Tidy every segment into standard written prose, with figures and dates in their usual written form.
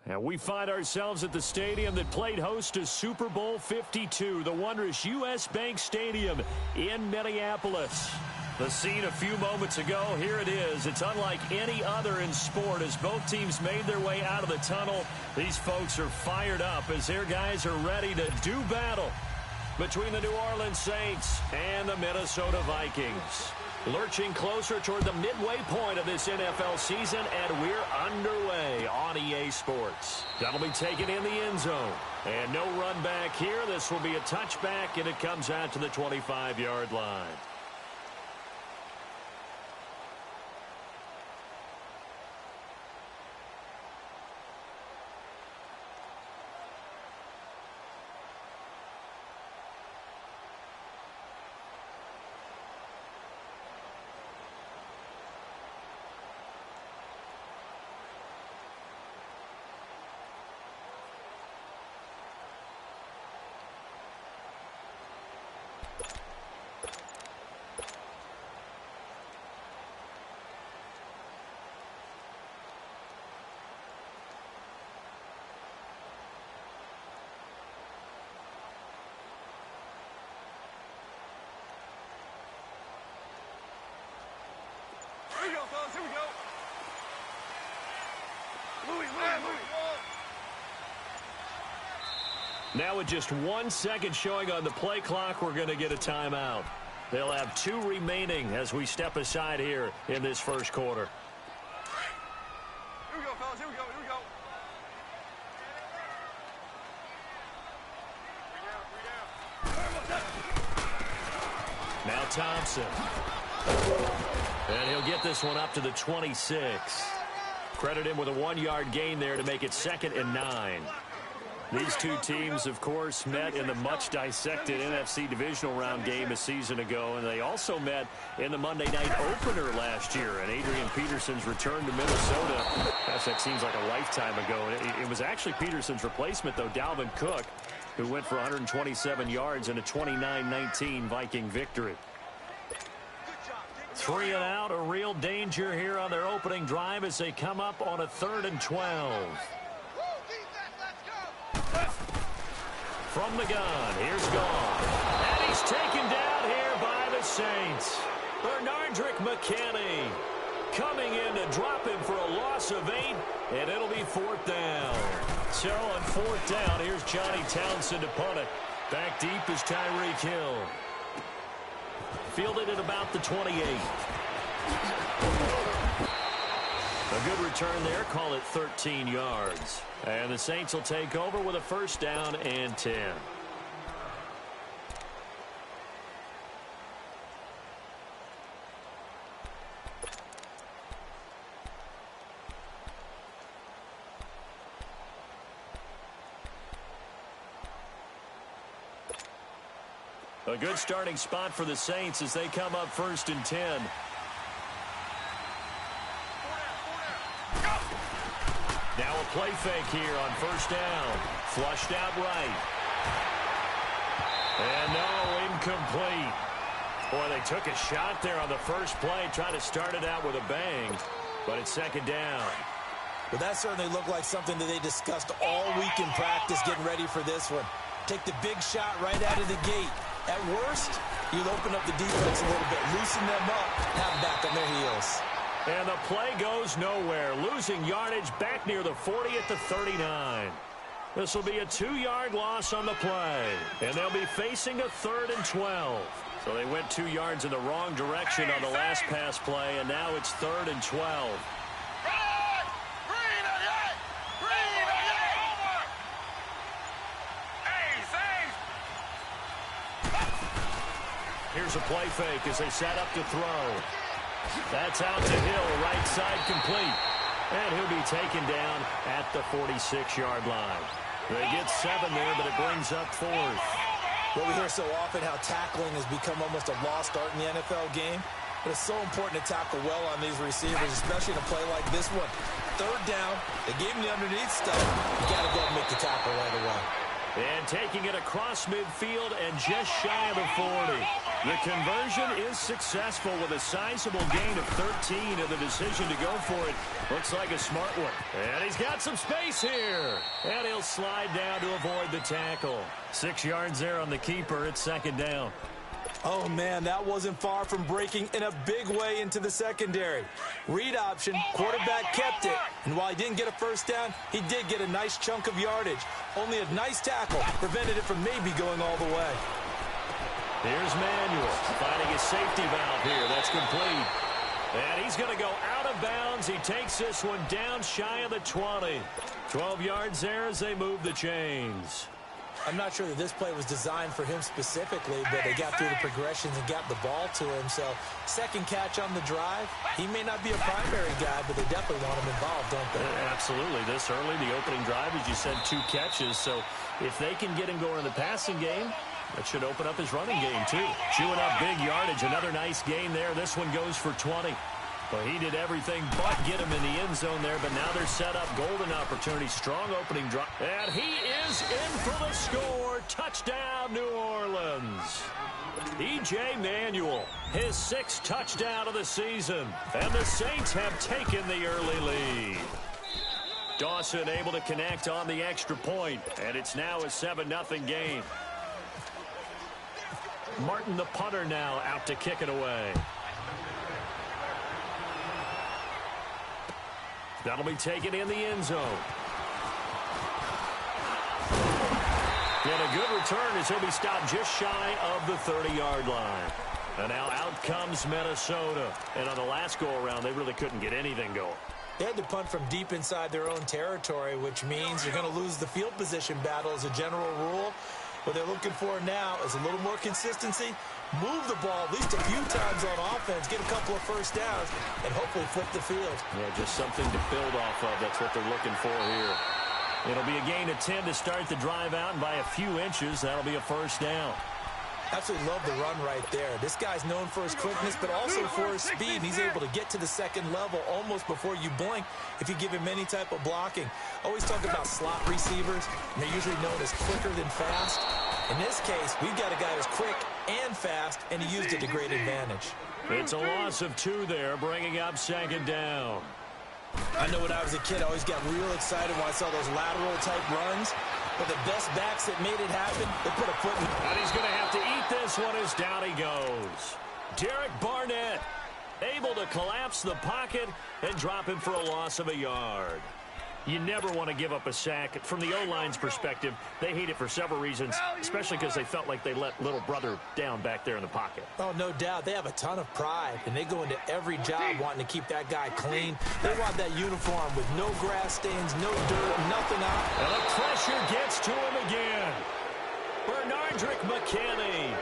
And we find ourselves at the stadium that played host to Super Bowl 52, the wondrous U.S. Bank Stadium in Minneapolis. The scene a few moments ago, here it is. It's unlike any other in sport as both teams made their way out of the tunnel. These folks are fired up as their guys are ready to do battle between the New Orleans Saints and the Minnesota Vikings. Lurching closer toward the midway point of this NFL season, and we're underway on EA Sports. That'll be taken in the end zone. And no run back here. This will be a touchback, and it comes out to the 25-yard line. Here we go, fellas. Here we go. Louis. Now with just 1 second showing on the play clock, we're going to get a timeout. They'll have 2 remaining as we step aside here in this first quarter. Here we go, fellas. Here we go. Now Thompson. And he'll get this one up to the 26. Credit him with a 1-yard gain there to make it 2nd and 9. These two teams, of course, met in the much-dissected NFC divisional round game a season ago, and they also met in the Monday night opener last year. And Adrian Peterson's return to Minnesota, gosh, that seems like a lifetime ago. It was actually Peterson's replacement, though, Dalvin Cook, who went for 127 yards in a 29-19 Viking victory. 3 and out, a real danger here on their opening drive as they come up on a 3rd and 12. From the gun, here's Gone. And he's taken down here by the Saints. Bernardrick McKinney coming in to drop him for a loss of 8, and it'll be 4th down. So on 4th down, here's Johnny Townsend to punt it. Back deep is Tyreek Hill. Fielded at about the 28. A good return there, call it 13 yards. And the Saints will take over with a 1st down and 10. A good starting spot for the Saints as they come up 1st and 10. Now a play fake here on 1st down. Flushed out right. And no, incomplete. Boy, they took a shot there on the first play, trying to start it out with a bang. But it's 2nd down. Well, that certainly looked like something that they discussed all week in practice, getting ready for this one. Take the big shot right out of the gate. At worst, you'll open up the defense a little bit, loosen them up, have them back on their heels. And the play goes nowhere, losing yardage back near the 40 at the 39. This will be a 2-yard loss on the play, and they'll be facing a 3rd and 12. So they went 2 yards in the wrong direction on the last pass play, and now it's 3rd and 12. Here's a play fake as they set up to throw. That's out to Hill, right side complete. And he'll be taken down at the 46-yard line. They get 7 there, but it brings up 4th. Well, we hear so often how tackling has become almost a lost art in the NFL game. But it's so important to tackle well on these receivers, especially in a play like this one. 3rd down, they gave him the underneath stuff. You got to go and make the tackle right away. And taking it across midfield and just shy of the 40. The conversion is successful with a sizable gain of 13, and the decision to go for it looks like a smart one. And he's got some space here. And he'll slide down to avoid the tackle. 6 yards there on the keeper. It's second down. Oh, man, that wasn't far from breaking in a big way into the secondary. Read option, quarterback kept it. And while he didn't get a first down, he did get a nice chunk of yardage. Only a nice tackle prevented it from maybe going all the way. Here's Manuel finding his safety valve here. That's complete. And he's going to go out of bounds. He takes this one down shy of the 20. 12 yards there as they move the chains. I'm not sure that this play was designed for him specifically, but they got through the progressions and got the ball to him. So, second catch on the drive. He may not be a primary guy, but they definitely want him involved, don't they? Absolutely. This early, the opening drive, as you said, 2 catches. So, if they can get him going in the passing game, that should open up his running game, too. Chewing up big yardage. Another nice gain there. This one goes for 20. Well, he did everything but get him in the end zone there, but now they're set up. Golden opportunity. Strong opening drive. And he is in for the score. Touchdown, New Orleans. E.J. Manuel, his 6th touchdown of the season. And the Saints have taken the early lead. Dawson able to connect on the extra point, and it's now a 7-0 game. Martin, the punter, now out to kick it away. That'll be taken in the end zone. And a good return as he'll be stopped just shy of the 30-yard line. And now out comes Minnesota. And on the last go-around, they really couldn't get anything going. They had to punt from deep inside their own territory, which means you're going to lose the field position battle as a general rule. What they're looking for now is a little more consistency, move the ball at least a few times on offense, get a couple of first downs, and hopefully flip the field. Yeah, just something to build off of. That's what they're looking for here. It'll be a gain of 10 to start the drive out, and by a few inches, that'll be a first down. Absolutely love the run right there. This guy's known for his quickness, but also for his speed. He's able to get to the second level almost before you blink if you give him any type of blocking. Always talk about slot receivers, and they're usually known as quicker than fast. In this case, we've got a guy who's quick and fast, and he used it to great advantage. It's a loss of 2 there, bringing up second down. I know when I was a kid, I always got real excited when I saw those lateral-type runs. But the best backs that made it happen, they put a foot in. And he's going to have to eat this one as down he goes. Derek Barnett able to collapse the pocket and drop him for a loss of a yard. You never want to give up a sack. From the O-line's perspective, they hate it for several reasons, especially because they felt like they let little brother down back there in the pocket. Oh, no doubt. They have a ton of pride, and they go into every job wanting to keep that guy clean. They want that uniform with no grass stains, no dirt, nothing out. And the pressure gets to him again. Bernardrick McKinney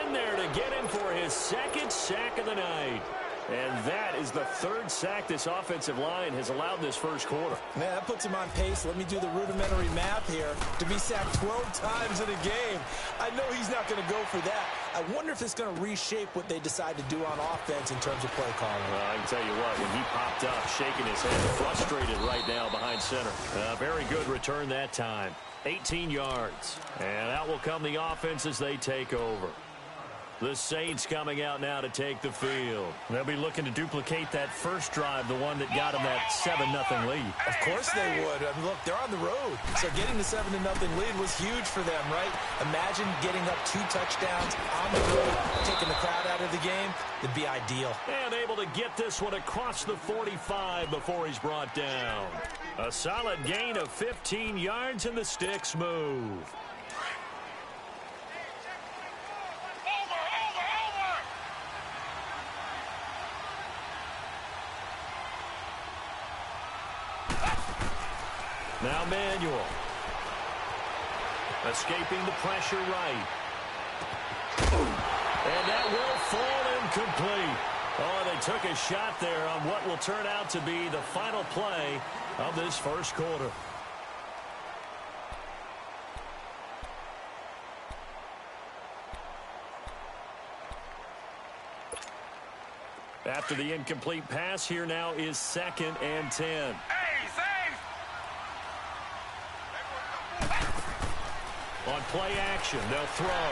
in there to get him for his 2nd sack of the night. And that is the 3rd sack this offensive line has allowed this first quarter. Man, that puts him on pace. Let me do the rudimentary math here. To be sacked 12 times in a game, I know he's not going to go for that. I wonder if it's going to reshape what they decide to do on offense in terms of play calling. Well, I can tell you what, when he popped up, shaking his head, frustrated right now behind center. Very good return that time. 18 yards. And out will come the offense as they take over. The Saints coming out now to take the field. They'll be looking to duplicate that first drive, the one that got them that 7-0 lead. Of course they would. I mean, look, they're on the road. So getting the 7-0 lead was huge for them, right? Imagine getting up 2 touchdowns on the road, taking the crowd out of the game. It'd be ideal. And able to get this one across the 45 before he's brought down. A solid gain of 15 yards, and the sticks move. Now Manuel. Escaping the pressure right. And that will fall incomplete. Oh, they took a shot there on what will turn out to be the final play of this first quarter. After the incomplete pass, here now is 2nd and 10. On play action, they'll throw.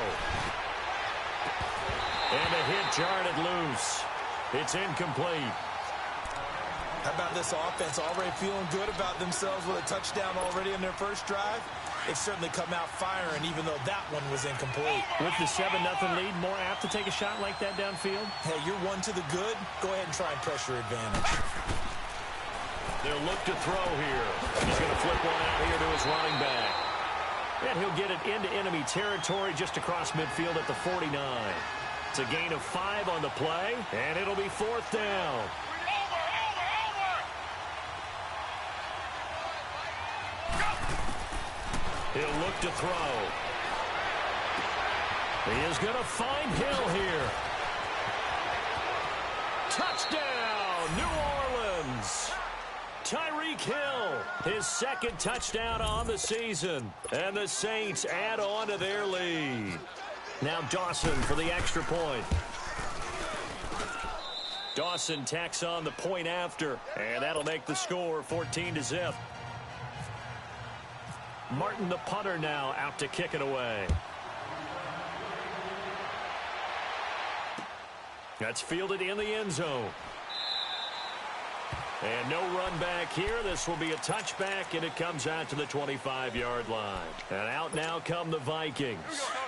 And a hit jarred it loose. It's incomplete. How about this offense already feeling good about themselves with a touchdown already in their first drive? They've certainly come out firing, even though that one was incomplete. With the 7-0 lead, more apt to take a shot like that downfield? Hey, you're one to the good. Go ahead and try and pressure advantage. They'll look to throw here. He's going to flip one out here to his running back. And he'll get it into enemy territory just across midfield at the 49. It's a gain of 5 on the play, and it'll be 4th down. He'll look to throw. He is going to find Hill here. Touchdown, New Orleans. Tyreek Hill, his 2nd touchdown on the season. And the Saints add on to their lead. Now Dawson for the extra point. Dawson tacks on the point after, and that'll make the score 14-0. Martin, the punter, now out to kick it away. That's fielded in the end zone. And no run back here. This will be a touchback, and it comes out to the 25-yard line. And out now come the Vikings.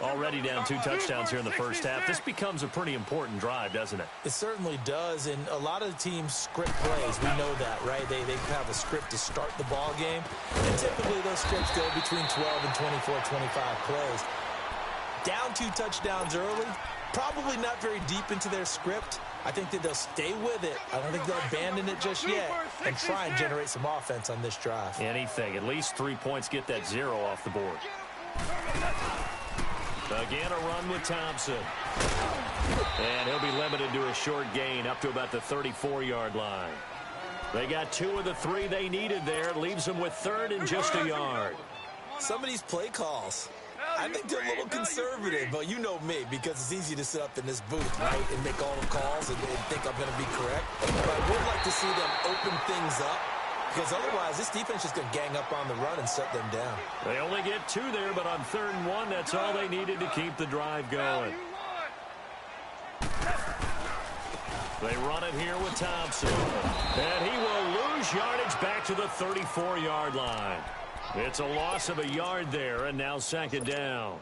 Already down 2 touchdowns here in the first half. This becomes a pretty important drive, doesn't it? It certainly does, and a lot of the teams script plays. We know that, right? They have a script to start the ball game, and typically those scripts go between 12 and 24, 25 plays. Down 2 touchdowns early, probably not very deep into their script. I think that they'll stay with it. I don't think they'll abandon it just yet and try and generate some offense on this drive. Anything. At least 3 points, get that 0 off the board. Again, a run with Thompson. And he'll be limited to a short gain up to about the 34-yard line. They got 2 of the 3 they needed there. Leaves them with 3rd and just a yard. Some of these play calls, I think they're a little conservative, but you know me, because it's easy to sit up in this booth, right, and make all the calls and think I'm going to be correct. But I would like to see them open things up, because otherwise this defense is going to gang up on the run and shut them down. They only get 2 there, but on 3rd and 1, that's all they needed to keep the drive going. They run it here with Thompson. And he will lose yardage back to the 34-yard line. It's a loss of a yard there, and now 2nd down.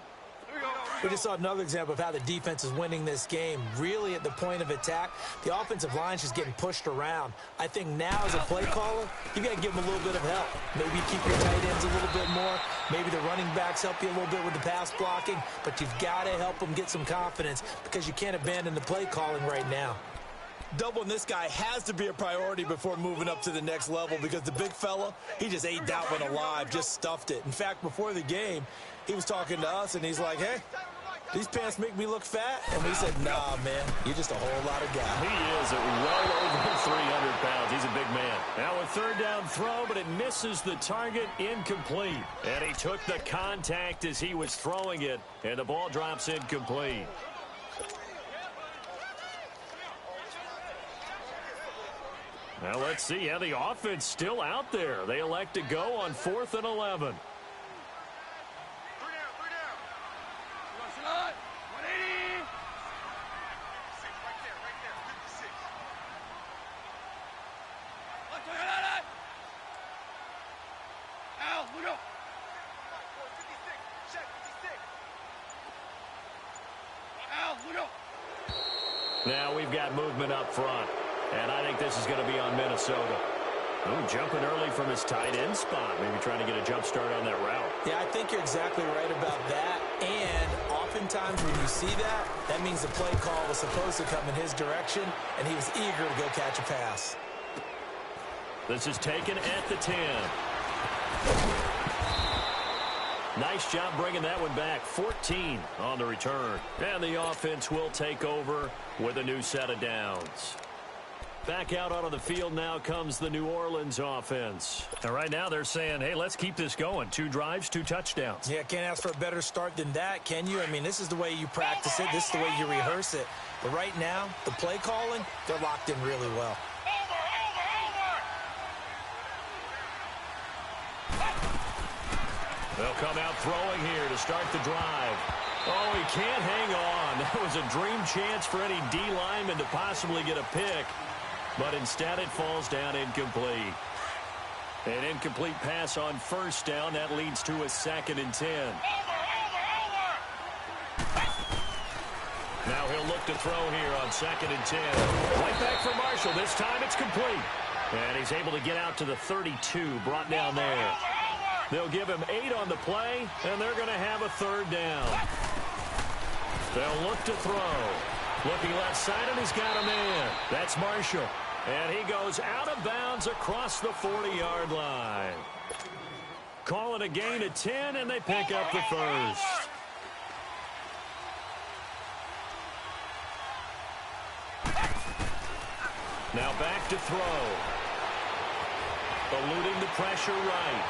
We just saw another example of how the defense is winning this game. Really at the point of attack, the offensive line's just getting pushed around. I think now as a play caller, you got to give them a little bit of help. Maybe keep your tight ends a little bit more. Maybe the running backs help you a little bit with the pass blocking. But you've got to help them get some confidence because you can't abandon the play calling right now. Doubling this guy has to be a priority before moving up to the next level because the big fella, he just ate that one alive, just stuffed it. In fact, before the game, he was talking to us, and he's like, hey, these pants make me look fat? And we said, nah, man, you're just a whole lot of guy. He is at well over 300 pounds. He's a big man. Now a 3rd down throw, but it misses the target, incomplete. And he took the contact as he was throwing it, and the ball drops incomplete. Now let's see. Yeah, the offense still out there. They elect to go on 4th and 11. 3 down. 180. 56, right there. 56. Al, look up. 56. Check 56. Al, look up. Now we've got movement up front. And I think this is going to be on Minnesota. Oh, jumping early from his tight end spot. Maybe trying to get a jump start on that route. Yeah, I think you're exactly right about that. And oftentimes when you see that, that means the play call was supposed to come in his direction, and he was eager to go catch a pass. This is taken at the 10. Nice job bringing that one back. 14 on the return. And the offense will take over with a new set of downs. Back out onto the field now comes the New Orleans offense. And right now they're saying, hey, let's keep this going. 2 drives, 2 touchdowns. Yeah, can't ask for a better start than that, can you? I mean, this is the way you practice it. This is the way you rehearse it. But right now, the play calling, they're locked in really well. They'll come out throwing here to start the drive. Oh, he can't hang on. That was a dream chance for any D lineman to possibly get a pick. But instead it falls down incomplete. An incomplete pass on first down. That leads to a 2nd and 10. Now he'll look to throw here on 2nd and 10. Right back for Marshall. This time it's complete. And he's able to get out to the 32, brought down there. They'll give him 8 on the play, and they're going to have a 3rd down. They'll look to throw. Looking left side, and he's got a man. That's Marshall. And he goes out of bounds across the 40-yard line. Call it a gain of 10, and they pick up the first. Now back to throw. Eluding the pressure right.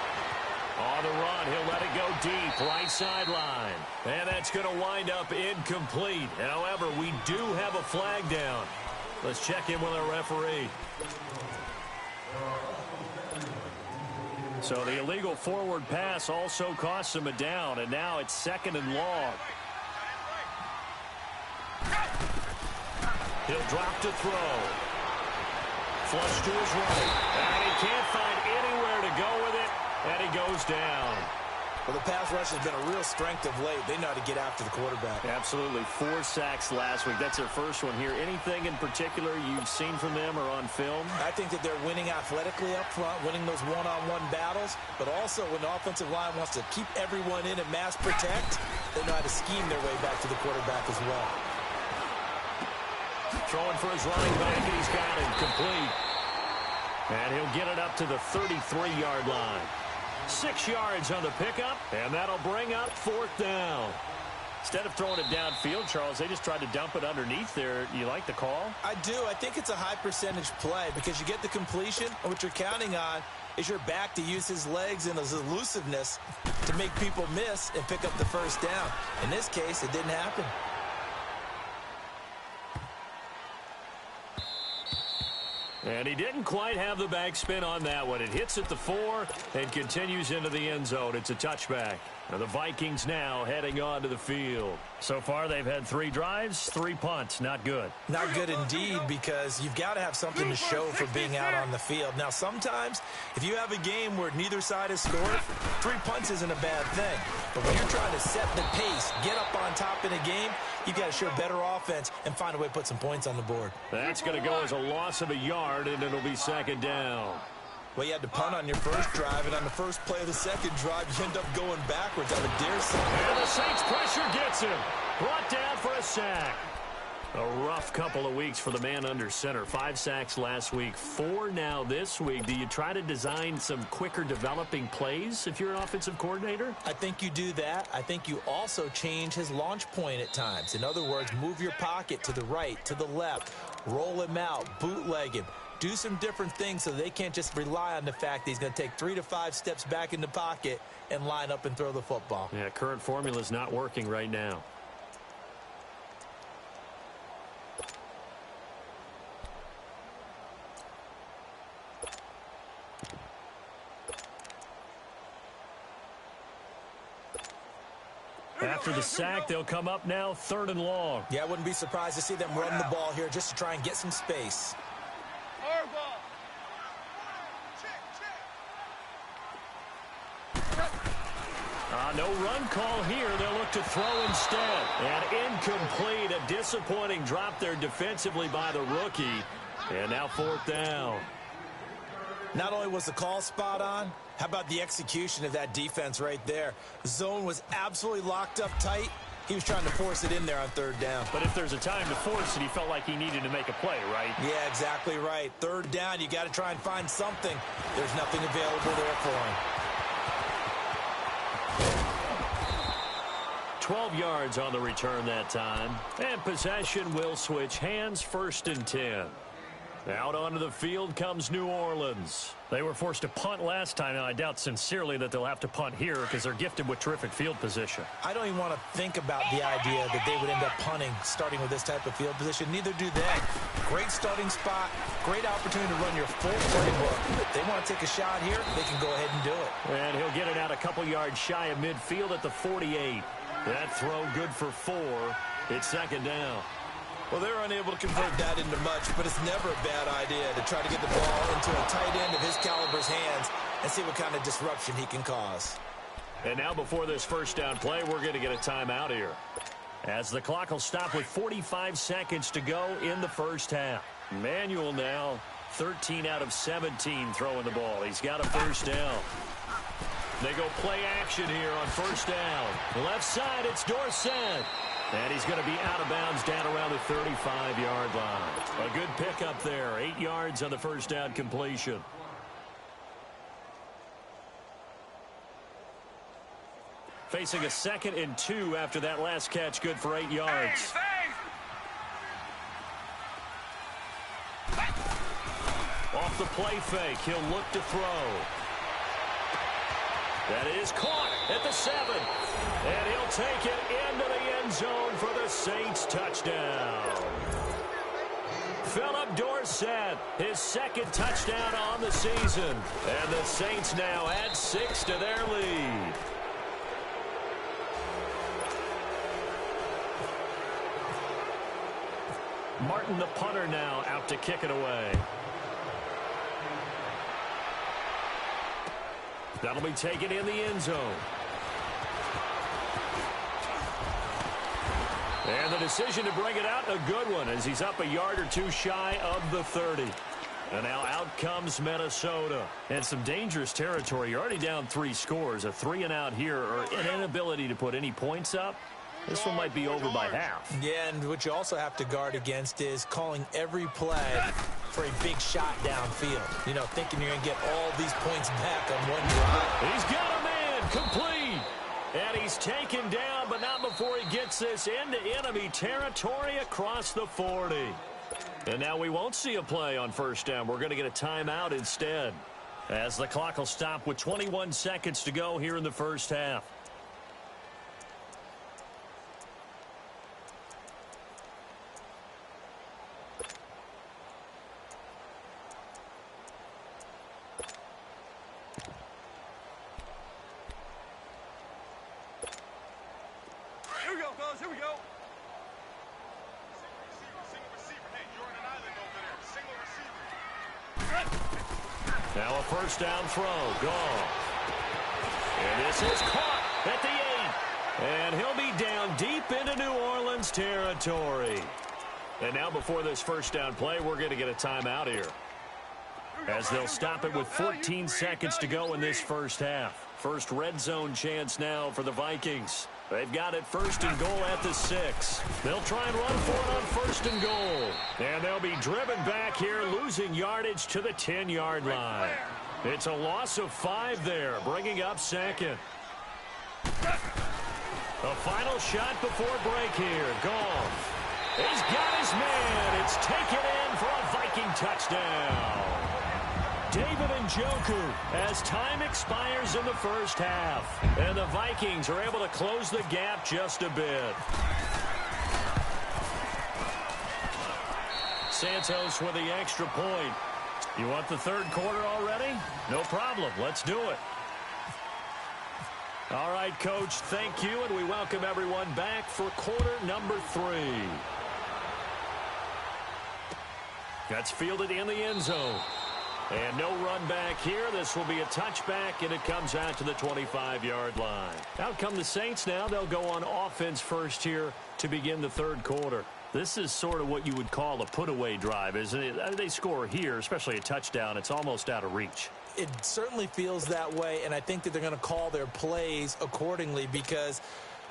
On the run, he'll let it go deep, right sideline. And that's going to wind up incomplete. However, we do have a flag down. Let's check in with our referee. So the illegal forward pass also costs him a down, and now it's 2nd and long. He'll drop to throw. Flush to his right. And he can't find anywhere to go with it, and he goes down. Well, the pass rush has been a real strength of late. They know how to get after the quarterback. Absolutely. 4 sacks last week. That's their first one here. Anything in particular you've seen from them or on film? I think that they're winning athletically up front, winning those one-on-one battles, but also when the offensive line wants to keep everyone in and mass protect, they know how to scheme their way back to the quarterback as well. Throwing for his running back, and he's got it complete. And he'll get it up to the 33-yard line. 6 yards on the pickup, and that'll bring up 4th down. Instead of throwing it downfield, Charles, they just tried to dump it underneath there. You like the call? I do. I think it's a high-percentage play because you get the completion, and what you're counting on is your back to use his legs and his elusiveness to make people miss and pick up the first down. In this case, it didn't happen. And he didn't quite have the backspin on that one. It hits at the 4 and continues into the end zone. It's a touchback. Now the Vikings now heading onto the field. So far they've had 3 drives, 3 punts. Not good. Not good indeed, because you've got to have something to show for being out on the field. Now sometimes if you have a game where neither side has scored, 3 punts isn't a bad thing. But when you're trying to set the pace, get up on top in a game, you've got to show better offense and find a way to put some points on the board. That's going to go as a loss of a yard, and it'll be 2nd down. Well, you had to punt on your first drive, and on the first play of the second drive, you end up going backwards. I would dare say. And the Saints pressure gets him. Brought down for a sack. A rough couple of weeks for the man under center. 5 sacks last week, 4 now this week. Do you try to design some quicker developing plays if you're an offensive coordinator? I think you do that. I think you also change his launch point at times. In other words, move your pocket to the right, to the left, roll him out, bootleg him. Do some different things so they can't just rely on the fact that he's going to take 3 to 5 steps back in the pocket and line up and throw the football. Yeah, current formula is not working right now. After the sack, they'll come up now 3rd and long. Yeah, I wouldn't be surprised to see them run the ball here just to try and get some space. No run call here. They'll look to throw instead. And incomplete. A disappointing drop there defensively by the rookie. And now 4th down. Not only was the call spot on, how about the execution of that defense right there? The zone was absolutely locked up tight. He was trying to force it in there on 3rd down. But if there's a time to force it, he felt like he needed to make a play, right? Yeah, exactly right. 3rd down, you got to try and find something. There's nothing available there for him. 12 yards on the return that time. And possession will switch hands, 1st and 10. Out onto the field comes New Orleans. They were forced to punt last time, and I doubt sincerely that they'll have to punt here because they're gifted with terrific field position. I don't even want to think about the idea that they would end up punting starting with this type of field position. Neither do they. Great starting spot, great opportunity to run your full playbook. If they want to take a shot here, they can go ahead and do it. And he'll get it out a couple yards shy of midfield at the 48. That throw good for 4. It's second down. Well, they're unable to convert that into much, but it's never a bad idea to try to get the ball into a tight end of his caliber's hands and see what kind of disruption he can cause. And now before this first down play, we're going to get a timeout here, as the clock will stop with 45 seconds to go in the first half. Manuel now 13 out of 17 throwing the ball. He's got a first down. They go play action here on first down. The left side, it's Dorsett. And he's going to be out of bounds down around the 35-yard line. A good pickup there. 8 yards on the first down completion. Facing a 2nd and 2 after that last catch, good for 8 yards. Off the play fake, he'll look to throw. That is caught at the 7. And he'll take it into the end zone for the Saints touchdown. Philip Dorsett, his 2nd touchdown on the season. And the Saints now add 6 to their lead. Martin, the punter, now out to kick it away. That'll be taken in the end zone. And the decision to bring it out, a good one, as he's up a yard or 2 shy of the 30. And now out comes Minnesota. And some dangerous territory. You're already down 3 scores. A 3-and-out here, or an inability to put any points up. This one might be over by half. Yeah, and what you also have to guard against is calling every play for a big shot downfield. You know, thinking you're going to get all these points back on one drive. He's got a man, complete. And he's taken down, but not before he gets this into enemy territory across the 40. And now we won't see a play on first down. We're going to get a timeout instead, as the clock will stop with 21 seconds to go here in the first half. Here we go. Single receiver. Hey, you're on an island over there. Single receiver. Now a first down throw. Gone. And this is caught at the 8. And he'll be down deep into New Orleans territory. And now before this first down play, we're going to get a timeout here, as they'll stop it with 14 seconds to go in this first half. First red zone chance now for the Vikings. They've got it 1st and goal at the 6. They'll try and run for it on 1st and goal. And they'll be driven back here, losing yardage to the 10-yard line. It's a loss of 5 there, bringing up 2nd. A final shot before break here. Goff. He's got his man. It's taken in for a Viking touchdown. David Njoku, as time expires in the first half. And the Vikings are able to close the gap just a bit. Santos with the extra point. You want the third quarter already? No problem. Let's do it. All right, Coach, thank you, and we welcome everyone back for quarter number 3. That's fielded in the end zone. And no run back here. This will be a touchback, and it comes out to the 25-yard line. Out come the Saints now. They'll go on offense first here to begin the third quarter. This is sort of what you would call a put-away drive, isn't it? They score here, especially a touchdown. It's almost out of reach. It certainly feels that way, and I think that they're going to call their plays accordingly, because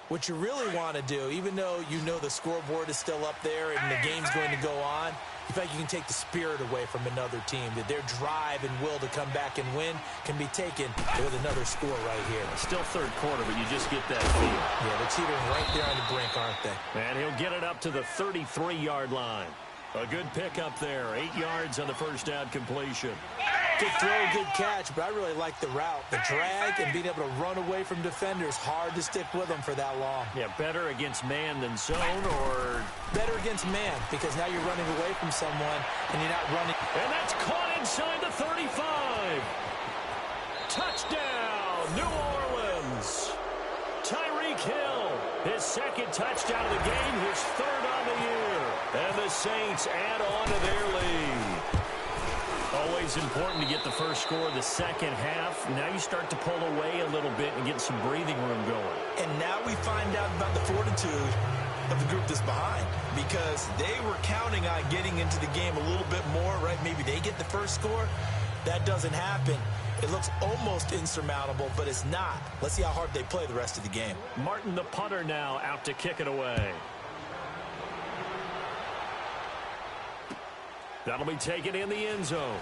what you really want to do, even though you know the scoreboard is still up there and the game's going to go on, in fact, you can take the spirit away from another team, that their drive and will to come back and win can be taken with another score right here. Still third quarter, but you just get that feel. Yeah, they're teetering right there on the brink, aren't they? And he'll get it up to the 33-yard line. A good pickup there. 8 yards on the first down completion. Good throw, good catch, but I really like the route. The drag and being able to run away from defenders, hard to stick with them for that long. Yeah, better against man than zone, or... Better against man, because now you're running away from someone and you're not running. And that's caught inside the 35. Touchdown, New Orleans. Tyreek Hill, his second touchdown of the game, his third on the year. And the Saints add on to their lead. Always important to get the first score of the second half. Now you start to pull away a little bit and get some breathing room going. And now we find out about the fortitude of the group that's behind, because they were counting on getting into the game a little bit more, right? Maybe they get the first score. That doesn't happen. It looks almost insurmountable, but it's not. Let's see how hard they play the rest of the game. Martin, the punter, now out to kick it away. That'll be taken in the end zone.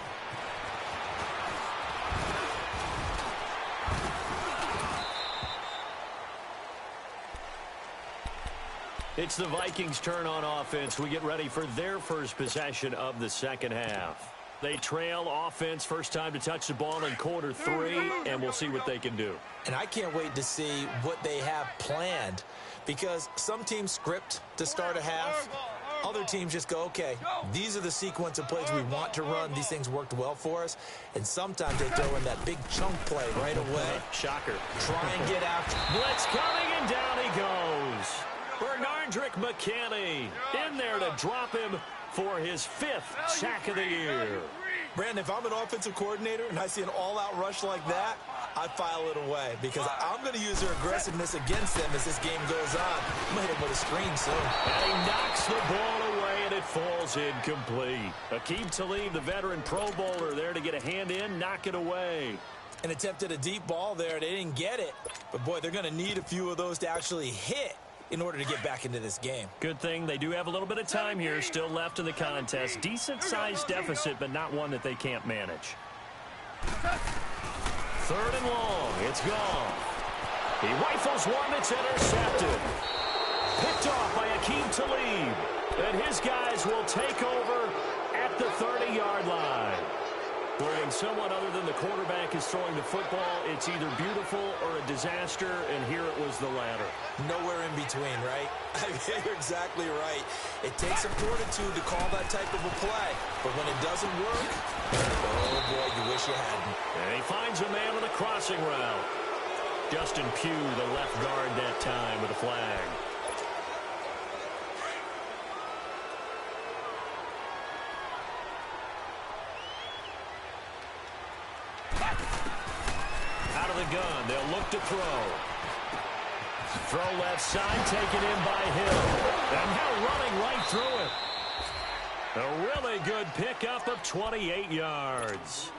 It's the Vikings' turn on offense. We get ready for their first possession of the second half. They trail offense, first time to touch the ball in quarter 3, and we'll see what they can do. And I can't wait to see what they have planned, because some teams script to start a half. Other teams just go, okay, these are the sequence of plays we want to run. These things worked well for us. And sometimes they throw in that big chunk play right away. Shocker. Try and get after. Blitz coming, and down he goes. Bernardrick McKinney in there to drop him for his 5th sack of the year. Brandon, if I'm an offensive coordinator and I see an all-out rush like that, I file it away, because I'm going to use their aggressiveness against them as this game goes on. I'm going to hit him with a screen soon. And he knocks the ball away, and it falls incomplete. Aqib Talib, the veteran Pro Bowler, there to get a hand in, knock it away. And attempted a deep ball there. They didn't get it. But, boy, they're going to need a few of those to actually hit in order to get back into this game. Good thing they do have a little bit of time here still left in the contest. Decent-sized deficit, but not one that they can't manage. 3rd and long. It's gone. He rifles one. It's intercepted. Picked off by Aqib Talib. And his guys will take over at the 30-yard line. When someone other than the quarterback is throwing the football, it's either beautiful or a disaster, and here it was the latter. Nowhere in between, right? You're exactly right. It takes a fortitude to call that type of a play, but when it doesn't work, oh boy, you wish you hadn't. And he finds a man on the crossing route. Justin Pugh, the left guard that time with a flag. Out of the gun, they'll look to throw. Throw left side, taken in by Hill. And now running right through it. A really good pickup of 28 yards.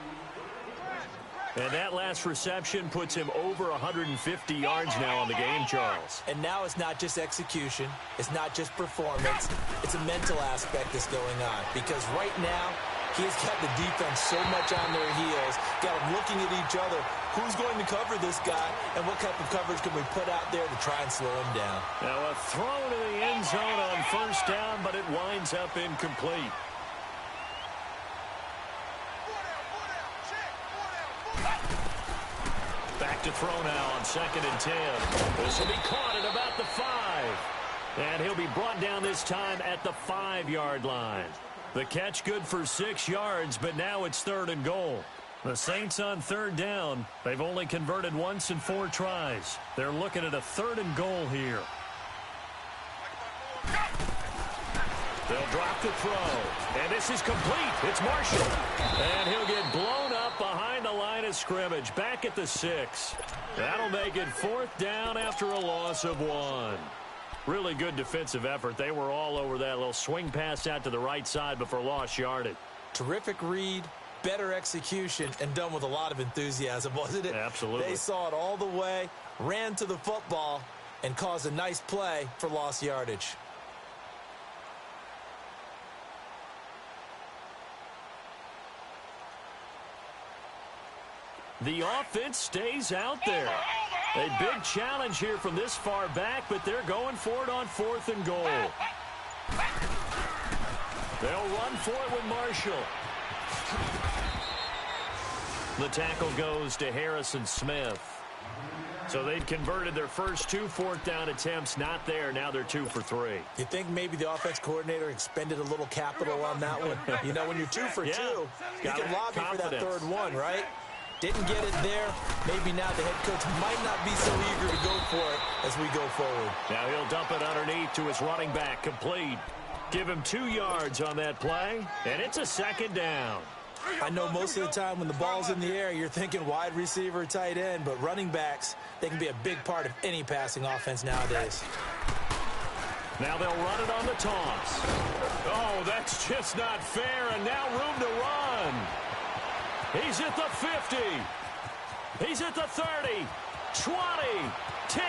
And that last reception puts him over 150 yards now on the game, Charles. And now it's not just execution. It's not just performance. It's a mental aspect that's going on. Because right now, he's got the defense so much on their heels, got them looking at each other. Who's going to cover this guy, and what type of coverage can we put out there to try and slow him down? Now a throw to the end zone on first down, but it winds up incomplete. Back to throw now on 2nd and 10. This will be caught at about the 5. And he'll be brought down this time at the 5-yard line. The catch good for 6 yards, but now it's 3rd and goal. The Saints on 3rd down. They've only converted once in 4 tries. They're looking at a 3rd and goal here. They'll drop the throw. And this is complete. It's Marshall. And he'll get blown up behind the line of scrimmage. Back at the 6. That'll make it 4th down after a loss of 1. Really good defensive effort. They were all over that little swing pass out to the right side before lost yardage. Terrific read, better execution, and done with a lot of enthusiasm, wasn't it? Absolutely. They saw it all the way, ran to the football, and caused a nice play for lost yardage. The offense stays out there. A big challenge here from this far back, but they're going for it on 4th and goal. They'll run for it with Marshall. The tackle goes to Harrison Smith. So they'd converted their first 2 fourth-down attempts. Not there. Now they're 2 for 3. You think maybe the offense coordinator expended a little capital on that one? You know, when you're 2 for 2, you can lobby for that third one, right? Didn't get it there. Maybe now the head coach might not be so eager to go for it as we go forward. Now he'll dump it underneath to his running back. Complete. Give him 2 yards on that play, and it's a second down. I know most of the time when the ball's in the air, you're thinking wide receiver, tight end, but running backs, they can be a big part of any passing offense nowadays. Now they'll run it on the toss. Oh, that's just not fair, and now room to run. He's at the 50. He's at the 30, 20, 10.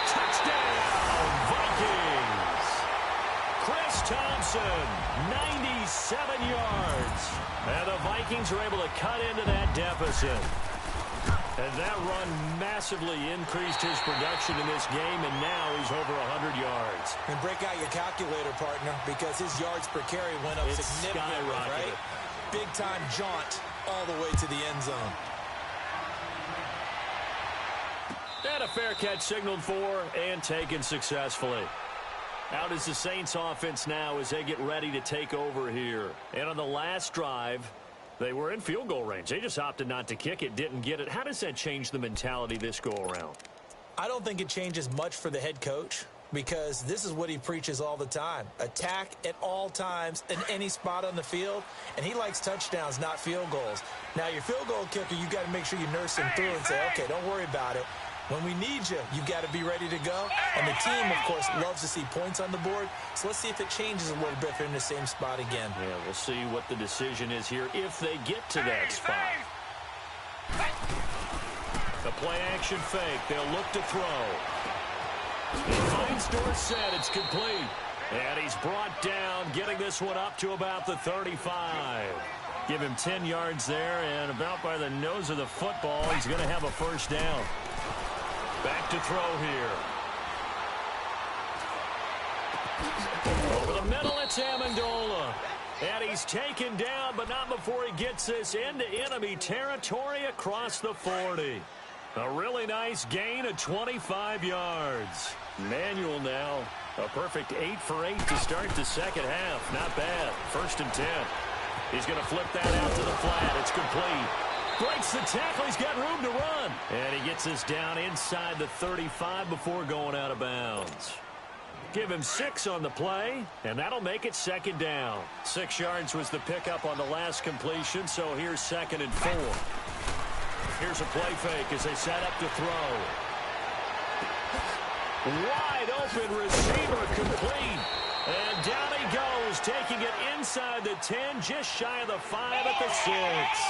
Touchdown, Vikings. Chris Thompson, 97 yards. And the Vikings are able to cut into that deficit. And that run massively increased his production in this game, and now he's over 100 yards. And break out your calculator, partner, because his yards per carry went up significantly, right? Big-time jaunt all the way to the end zone. And a fair catch signaled for and taken successfully. Out is the Saints offense now as they get ready to take over here. And on the last drive, they were in field goal range. They just opted not to kick it, didn't get it. How does that change the mentality this go-around? I don't think it changes much for the head coach because this is what he preaches all the time. Attack at all times in any spot on the field, and he likes touchdowns, not field goals. Now, your field goal kicker, you got to make sure you nurse him through and say, okay, don't worry about it. When we need you, you've got to be ready to go. And the team, of course, loves to see points on the board. So let's see if it changes a little bit if they're in the same spot again. Yeah, we'll see what the decision is here if they get to that spot. The play-action fake. They'll look to throw. He finds Dorsett. It's complete. And he's brought down, getting this one up to about the 35. Give him 10 yards there, and about by the nose of the football, he's going to have a first down. Back to throw here. Over the middle, it's Amendola. And he's taken down, but not before he gets this into enemy territory across the 40. A really nice gain of 25 yards. Manuel now, a perfect 8 for 8 to start the second half. Not bad. 1st and 10. He's going to flip that out to the flat. It's complete. Breaks the tackle. He's got room to run. And he gets this down inside the 35 before going out of bounds. Give him 6 on the play, and that'll make it second down. 6 yards was the pickup on the last completion, so here's 2nd and 4. Here's a play fake as they set up to throw. Wide open receiver complete. And down he goes, taking it inside the 10, just shy of the 5 at the 6.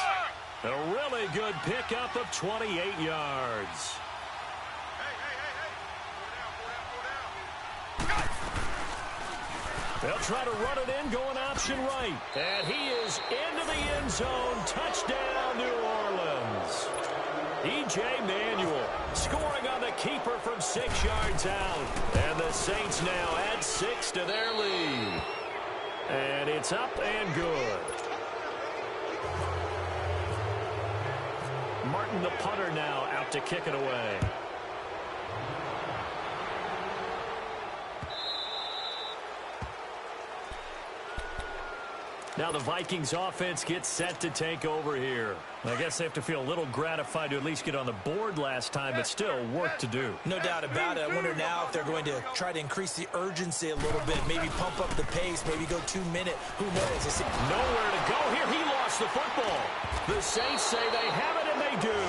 A really good pickup of 28 yards. They'll try to run it in, going option right. And he is into the end zone. Touchdown, New Orleans. E.J. Manuel scoring on the keeper from 6 yards out. And the Saints now add 6 to their lead. And it's up and good. Martin, the punter, now out to kick it away. Now the Vikings offense gets set to take over here. I guess they have to feel a little gratified to at least get on the board last time, but still work to do. No doubt about it. I wonder now if they're going to try to increase the urgency a little bit, maybe pump up the pace, maybe go 2-minute. Who knows? Nowhere to go here. He lost the football. The Saints say they have it, and they do.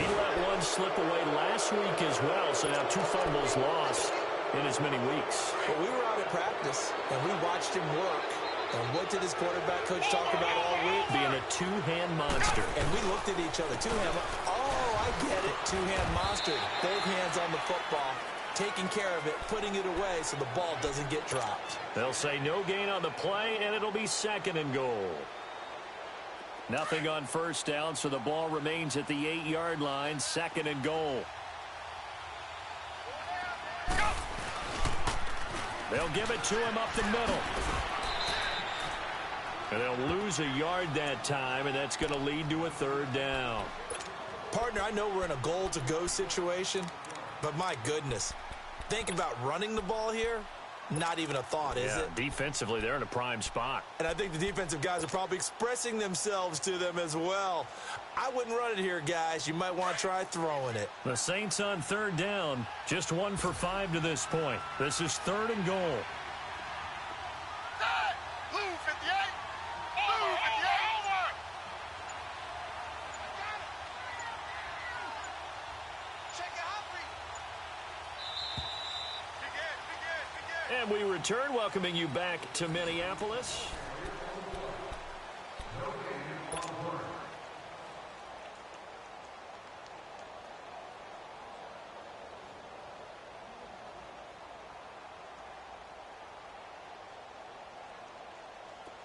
He let one slip away last week as well, so now 2 fumbles lost in as many weeks. Well, we were out at practice, and we watched him work. And what did his quarterback coach talk about all week? Being a 2-hand monster. And we looked at each other. 2-hand. Oh, I get it. 2-hand monster. Both hands on the football. Taking care of it. Putting it away so the ball doesn't get dropped. They'll say no gain on the play, and it'll be 2nd and goal. Nothing on first down, so the ball remains at the 8-yard line. 2nd and goal. They'll give it to him up the middle. And they'll lose a yard that time, and that's going to lead to a third down. Partner, I know we're in a goal-to-go situation, but my goodness, think about running the ball here. Not even a thought, is it? Defensively, they're in a prime spot. And I think the defensive guys are probably expressing themselves to them as well. I wouldn't run it here, guys. You might want to try throwing it. The Saints on third down, just 1 for 5 to this point. This is 3rd and goal. Blue 58. Blue 58. Check it out, begin. And we return, welcoming you back to Minneapolis.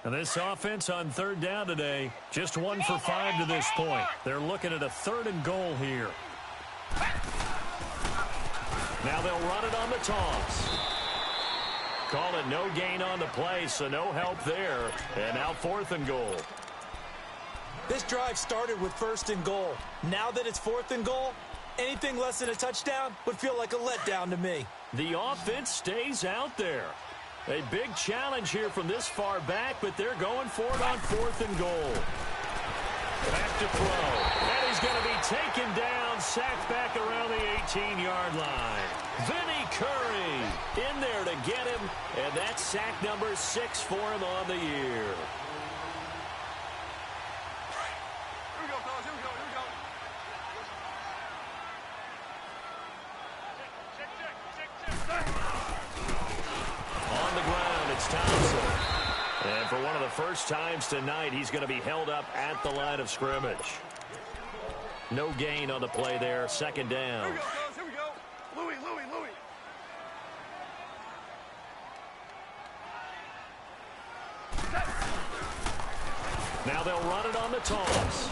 And this offense on third down today, just 1 for 5 to this point. They're looking at a 3rd and goal here. Now they'll run it on the toss. Call it no gain on the play, so no help there. And now 4th and goal. This drive started with 1st and goal. Now that it's 4th and goal, anything less than a touchdown would feel like a letdown to me. The offense stays out there. A big challenge here from this far back, but they're going for it on 4th and goal. Back to throw. And he's going to be taken down, sacked back around the 18-yard line. Vinny Curry in there to get him, and that's sack number 6 for him on the year. Here we go, fellas. Here we go. Check. On the ground, it's Thompson. And for one of the first times tonight, he's going to be held up at the line of scrimmage. No gain on the play there, 2nd down. Here we go, fellas. Here we go. Louis. Now they'll run it on the toss.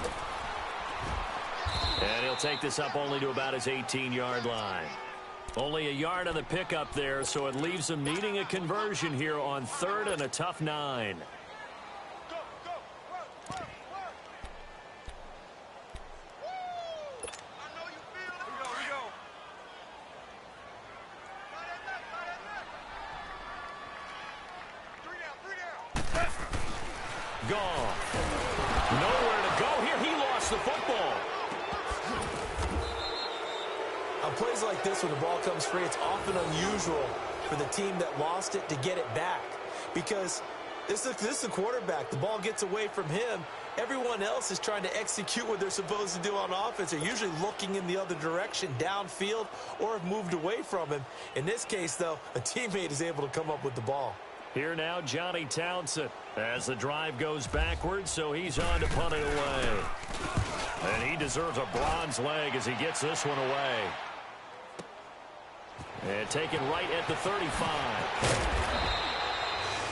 And he'll take this up only to about his 18-yard line. Only a yard on the pickup there, so it leaves him needing a conversion here on 3rd and a tough 9. Go. Work. Woo! I know you feel it. Here we go. Three down. Gone. Nowhere to go here. He lost the football. On plays like this, when the ball comes free, it's often unusual for the team that lost it to get it back. Because this is the quarterback. The ball gets away from him. Everyone else is trying to execute what they're supposed to do on offense. They're usually looking in the other direction, downfield, or have moved away from him. In this case, though, a teammate is able to come up with the ball. Here now, Johnny Townsend, as the drive goes backwards, so he's on to punt it away. And he deserves a bronze leg as he gets this one away. And taken right at the 35.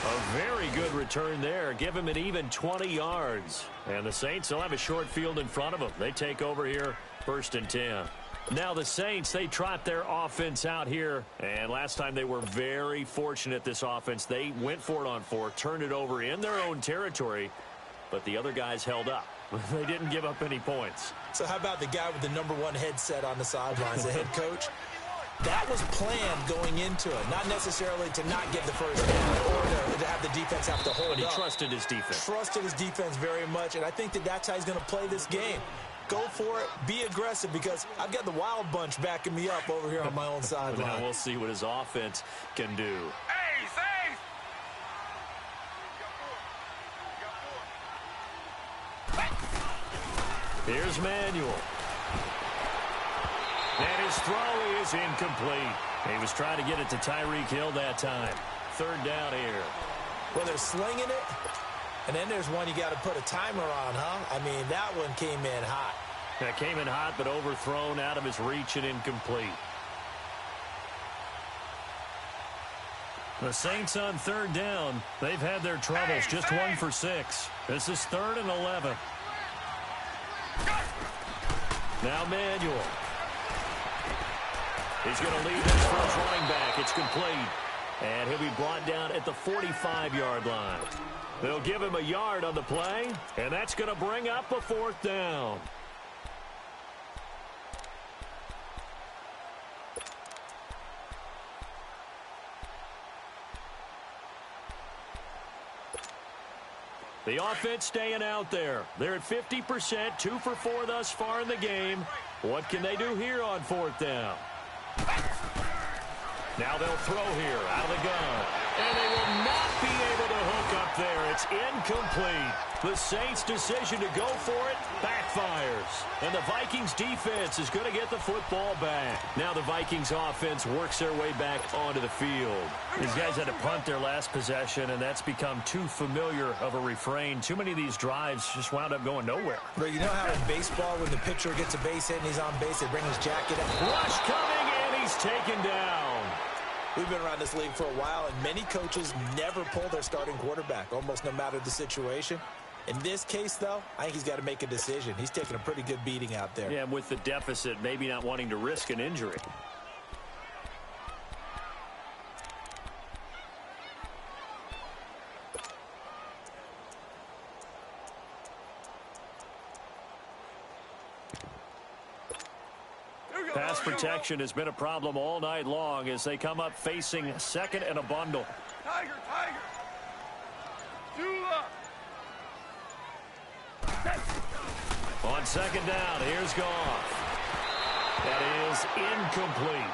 A very good return there. Give him an even 20 yards. And the Saints will have a short field in front of them. They take over here, 1st and 10. Now the Saints, they trot their offense out here. And last time they were very fortunate, this offense. They went for it on 4, turned it over in their own territory. But the other guys held up. They didn't give up any points. So how about the guy with the #1 headset on the sidelines, the head coach? That was planned going into it, not necessarily to not get the first down or to have the defense have to hold up. But he trusted his defense. Trusted his defense very much, and I think that's how he's going to play this game. Go for it, be aggressive, because I've got the wild bunch backing me up over here on my own sideline. Now we'll see what his offense can do. Hey, safe! Here's Manuel. And his throw is incomplete. He was trying to get it to Tyreek Hill that time. 3rd down here. Well, they're slinging it, and then there's one you got to put a timer on, huh? I mean, that one came in hot. That came in hot, but overthrown, out of his reach and incomplete. The Saints on 3rd down. They've had their troubles, just 1 for 6. This is 3rd and 11. Now Manuel. He's going to lead this first running back. It's complete. And he'll be brought down at the 45-yard line. They'll give him a yard on the play, and that's going to bring up a fourth down. The offense staying out there. They're at 50%, 2 for 4 thus far in the game. What can they do here on fourth down? Now they'll throw here out of the gun. And they will not be able to hook up there. It's incomplete. The Saints' decision to go for it backfires. And the Vikings defense is going to get the football back. Now the Vikings offense works their way back onto the field. These guys had to punt their last possession, and that's become too familiar of a refrain. Too many of these drives just wound up going nowhere. But you know how in baseball, when the pitcher gets a base hit and he's on base, they bring his jacket up? Rush coming, and he's taken down. We've been around this league for a while, and many coaches never pull their starting quarterback, almost no matter the situation. In this case, though, I think he's got to make a decision. He's taking a pretty good beating out there. Yeah, and with the deficit, maybe not wanting to risk an injury. Pass protection has been a problem all night long as they come up facing second and a bundle. Tiger, tiger. On second down, here's Goff. That is incomplete.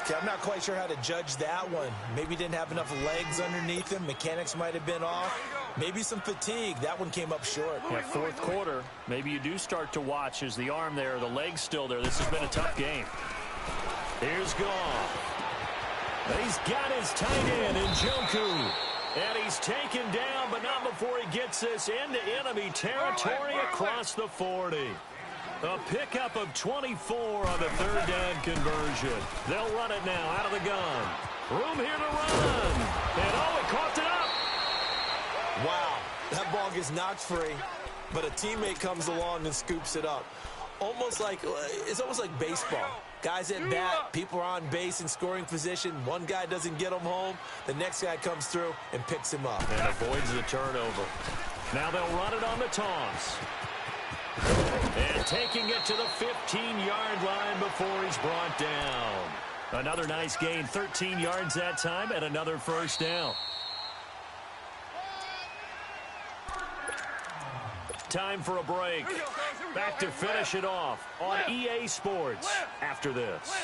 Okay, I'm not quite sure how to judge that one. Maybe didn't have enough legs underneath him. Mechanics might have been off. Maybe some fatigue. That one came up short. Yeah, fourth quarter, maybe you do start to watch as the arm there, the leg's still there. This has been a tough game. Here's Goff. And he's got his tight end in Njoku. And he's taken down, but not before he gets this into enemy territory across the 40. A pickup of 24 on the third down conversion. They'll run it now out of the gun. Room here to run. And he coughed it up. Wow, that ball gets knocked free, but a teammate comes along and scoops it up. It's almost like baseball. Guys at bat, people are on base in scoring position. One guy doesn't get him home. The next guy comes through and picks him up. And avoids the turnover. Now they'll run it on the toss. And taking it to the 15-yard line before he's brought down. Another nice gain, 13 yards that time, and another first down. Time for a break. Back to finish it off on EA Sports after this.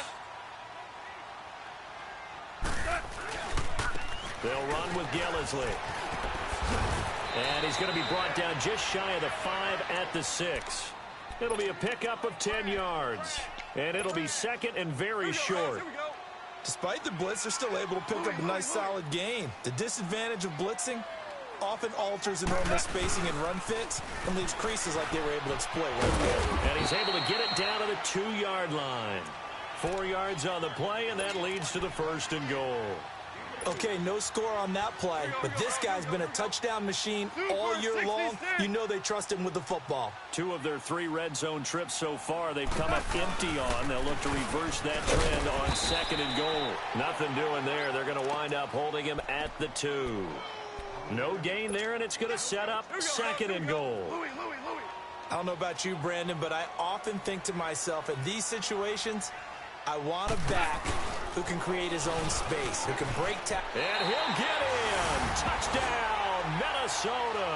They'll run with Gillisley. And he's going to be brought down just shy of the 5 at the 6. It'll be a pickup of 10 yards. And it'll be second and very short. Despite the blitz, they're still able to pick up a nice solid gain. The disadvantage of blitzing often alters the normal spacing and run fits and leaves creases like they were able to exploit right there. And he's able to get it down to the 2-yard line. 4 yards on the play, and that leads to the first and goal. Okay, no score on that play, but this guy's been a touchdown machine all year long. You know they trust him with the football. 2 of their 3 red zone trips so far, they've come up empty on. They'll look to reverse that trend on second and goal. Nothing doing there. They're going to wind up holding him at the 2. No gain there, and it's going to set up second and goal. I don't know about you, Brandon, but I often think to myself, in these situations, I want a back who can create his own space, who can break tackles. And he'll get in. Touchdown, Minnesota.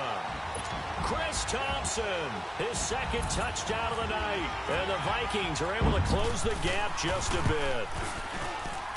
Chris Thompson, his second touchdown of the night. And the Vikings are able to close the gap just a bit.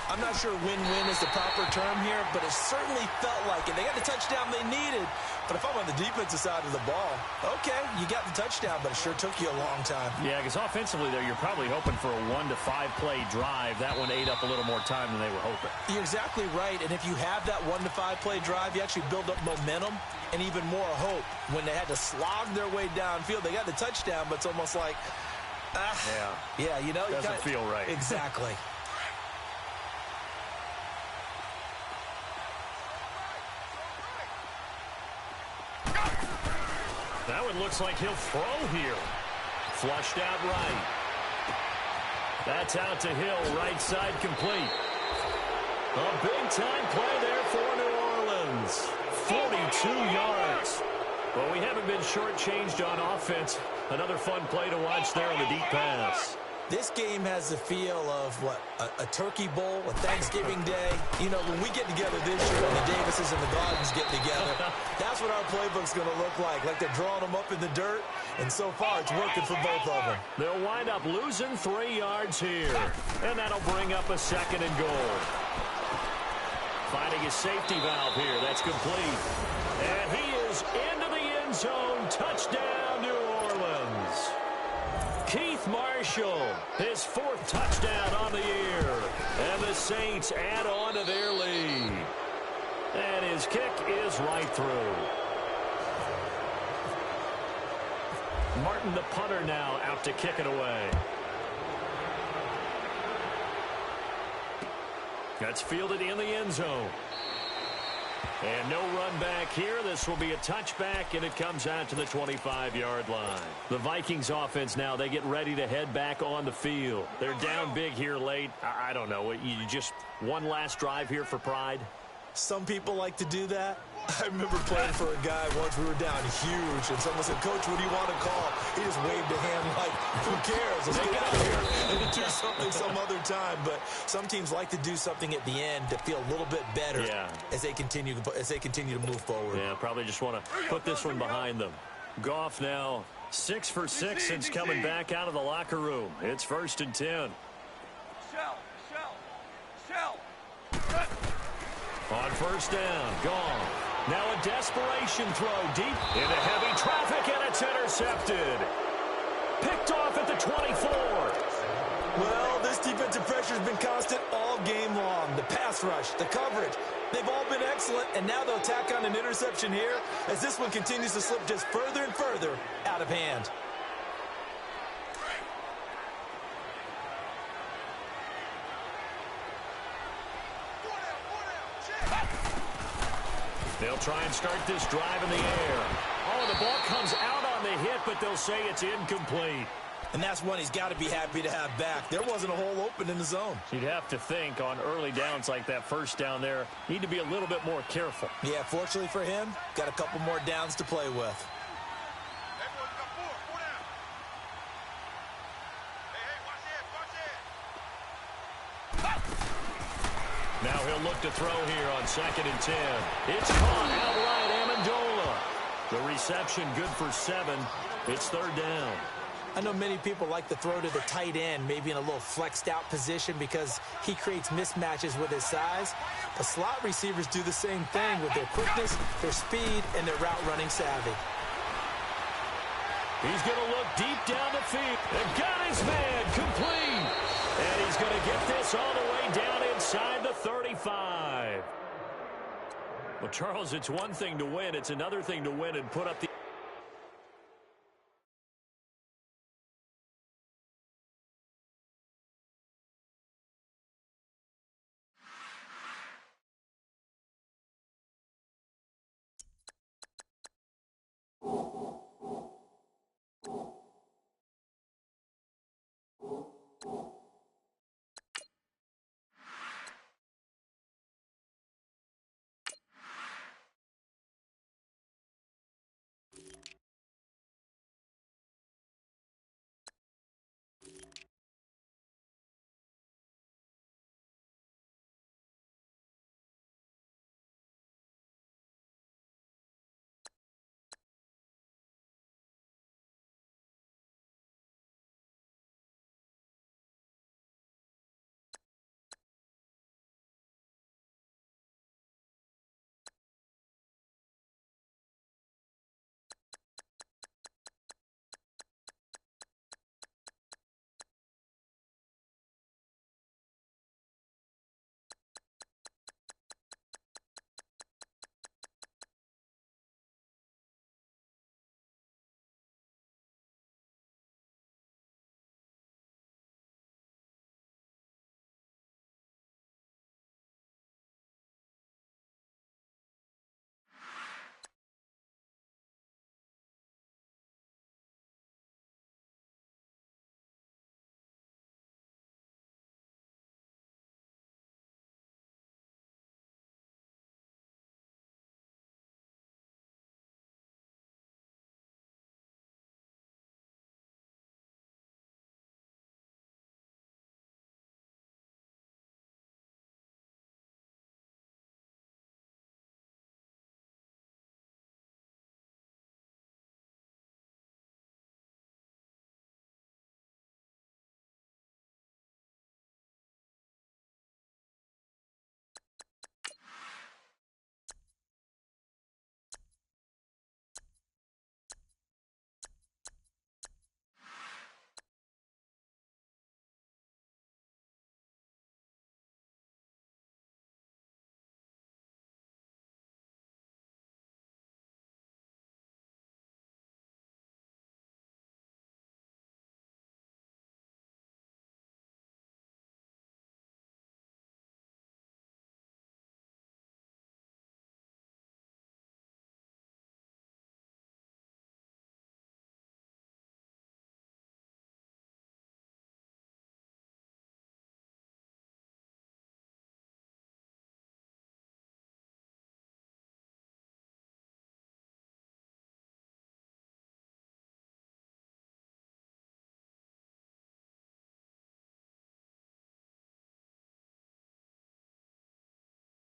I'm not sure win-win is the proper term here, but it certainly felt like it. They got the touchdown they needed, but if I'm on the defensive side of the ball, okay, you got the touchdown, but it sure took you a long time. Yeah, because offensively there, you're probably hoping for a 1 to 5 play drive. That one ate up a little more time than they were hoping. You're exactly right, and if you have that 1 to 5 play drive, you actually build up momentum and even more hope. When they had to slog their way downfield, they got the touchdown, but it's almost like, yeah, you know. Doesn't feel right. Exactly. That one looks like he'll throw here. Flushed out right. That's out to Hill, right side complete. A big-time play there for New Orleans. 42 yards. Well, we haven't been shortchanged on offense. Another fun play to watch there on the deep pass. This game has the feel of, what, a turkey bowl, a Thanksgiving day. You know, when we get together this year and the Davises and the Gardens get together, that's what our playbook's going to look like. Like they're drawing them up in the dirt, and so far it's working for both of them. They'll wind up losing 3 yards here, and that'll bring up a 2nd and goal. Finding a safety valve here. That's complete. And he is into the end zone. Touchdown, New Orleans. Keith Marshall, his 4th touchdown on the year. And the Saints add on to their lead. And his kick is right through. Martin, the punter, now out to kick it away. That's fielded in the end zone. And no run back here. This will be a touchback, and it comes out to the 25-yard line. The Vikings offense now, they get ready to head back on the field. They're down big here late. I don't know. You just one last drive here for pride? Some people like to do that. I remember playing for a guy once. We were down huge, and someone said, "Coach, what do you want to call?" He just waved a hand like, "Who cares? Let's get out of here and do something some other time." But some teams like to do something at the end to feel a little bit better as they continue to move forward. Yeah, probably just want to put this one behind them. Goff now 6 for 6 since coming back out of the locker room. It's 1st and 10. Shell. On 1st down, gone. Now a desperation throw deep into heavy traffic, and it's intercepted. Picked off at the 24. Well, this defensive pressure has been constant all game long. The pass rush, the coverage, they've all been excellent, and now they'll tack on an interception here as this one continues to slip just further and further out of hand. They'll try and start this drive in the air. Oh, the ball comes out on the hit, but they'll say it's incomplete. And that's one he's got to be happy to have back. There wasn't a hole open in the zone. You'd have to think on early downs like that 1st down there, need to be a little bit more careful. Yeah, fortunately for him, got a couple more downs to play with. Everyone got 4 down. Hey, watch it. Now he'll look to throw here on 2nd and 10. It's caught outright, Amendola. The reception good for 7. It's 3rd down. I know many people like to throw to the tight end, maybe in a little flexed out position because he creates mismatches with his size. But slot receivers do the same thing with their quickness, their speed, and their route running savvy. He's going to look deep down the field. They've got his man complete. And he's going to get this all the way down inside the 35. Well, Charles, it's one thing to win. It's another thing to win and put up the